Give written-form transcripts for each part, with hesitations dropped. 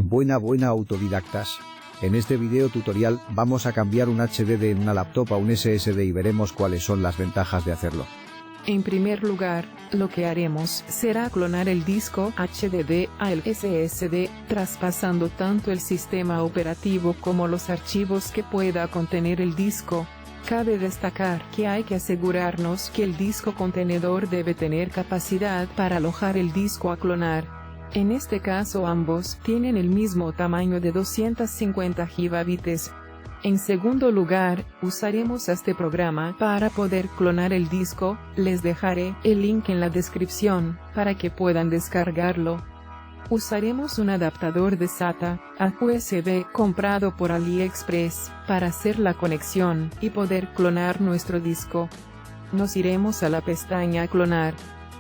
Buena autodidactas. En este video tutorial vamos a cambiar un HDD en una laptop a un SSD y veremos cuáles son las ventajas de hacerlo. En primer lugar, lo que haremos será clonar el disco HDD al SSD, traspasando tanto el sistema operativo como los archivos que pueda contener el disco. Cabe destacar que hay que asegurarnos que el disco contenedor debe tener capacidad para alojar el disco a clonar. En este caso ambos tienen el mismo tamaño de 250 GB. En segundo lugar, usaremos este programa para poder clonar el disco. Les dejaré el link en la descripción, para que puedan descargarlo. Usaremos un adaptador de SATA a USB comprado por AliExpress, para hacer la conexión y poder clonar nuestro disco. Nos iremos a la pestaña Clonar,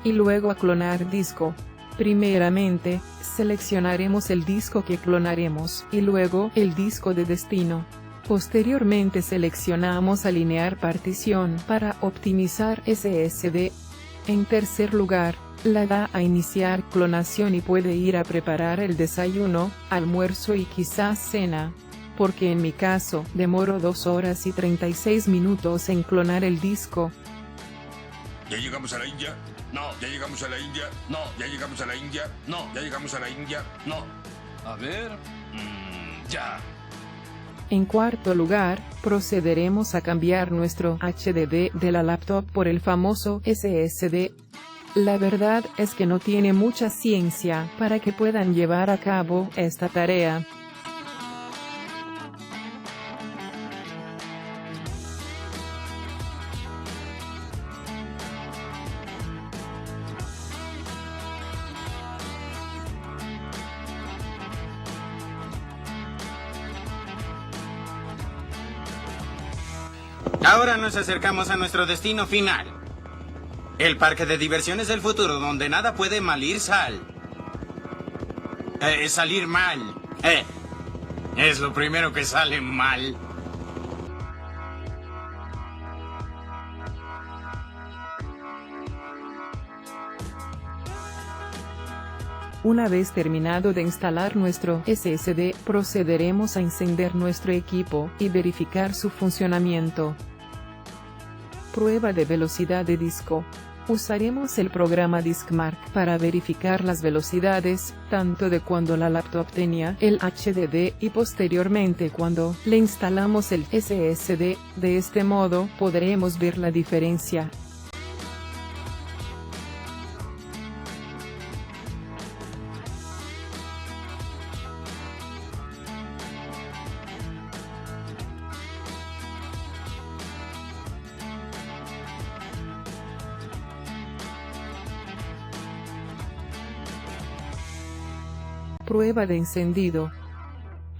y luego a Clonar disco. Primeramente, seleccionaremos el disco que clonaremos, y luego el disco de destino. Posteriormente seleccionamos Alinear partición para optimizar SSD. En tercer lugar, le da a iniciar clonación y puede ir a preparar el desayuno, almuerzo y quizás cena. Porque en mi caso, demoro 2 horas y 36 minutos en clonar el disco. ¿Ya llegamos a la India? No. ¿Ya llegamos a la India? No. ¿Ya llegamos a la India? No. ¿Ya llegamos a la India? No. A ver... ya. En cuarto lugar, procederemos a cambiar nuestro HDD de la laptop por el famoso SSD. La verdad es que no tiene mucha ciencia para que puedan llevar a cabo esta tarea. Ahora nos acercamos a nuestro destino final. El parque de diversiones del futuro, donde nada puede salir mal. Es lo primero que sale mal. Una vez terminado de instalar nuestro SSD, procederemos a encender nuestro equipo y verificar su funcionamiento. Prueba de velocidad de disco. Usaremos el programa DiskMark para verificar las velocidades, tanto de cuando la laptop tenía el HDD y posteriormente cuando le instalamos el SSD. De este modo podremos ver la diferencia. Prueba de encendido.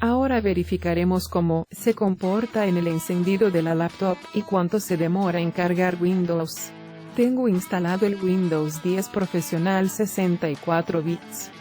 Ahora verificaremos cómo se comporta en el encendido de la laptop y cuánto se demora en cargar Windows. Tengo instalado el Windows 10 Profesional 64 bits.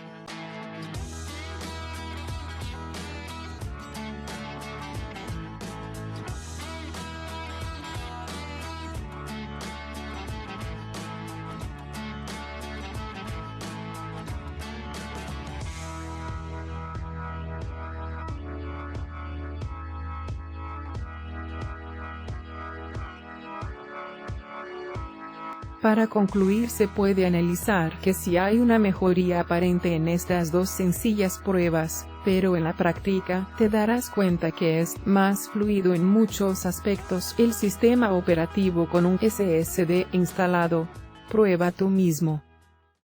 Para concluir, se puede analizar que si hay una mejoría aparente en estas dos sencillas pruebas, pero en la práctica, te darás cuenta que es más fluido en muchos aspectos el sistema operativo con un SSD instalado. Prueba tú mismo.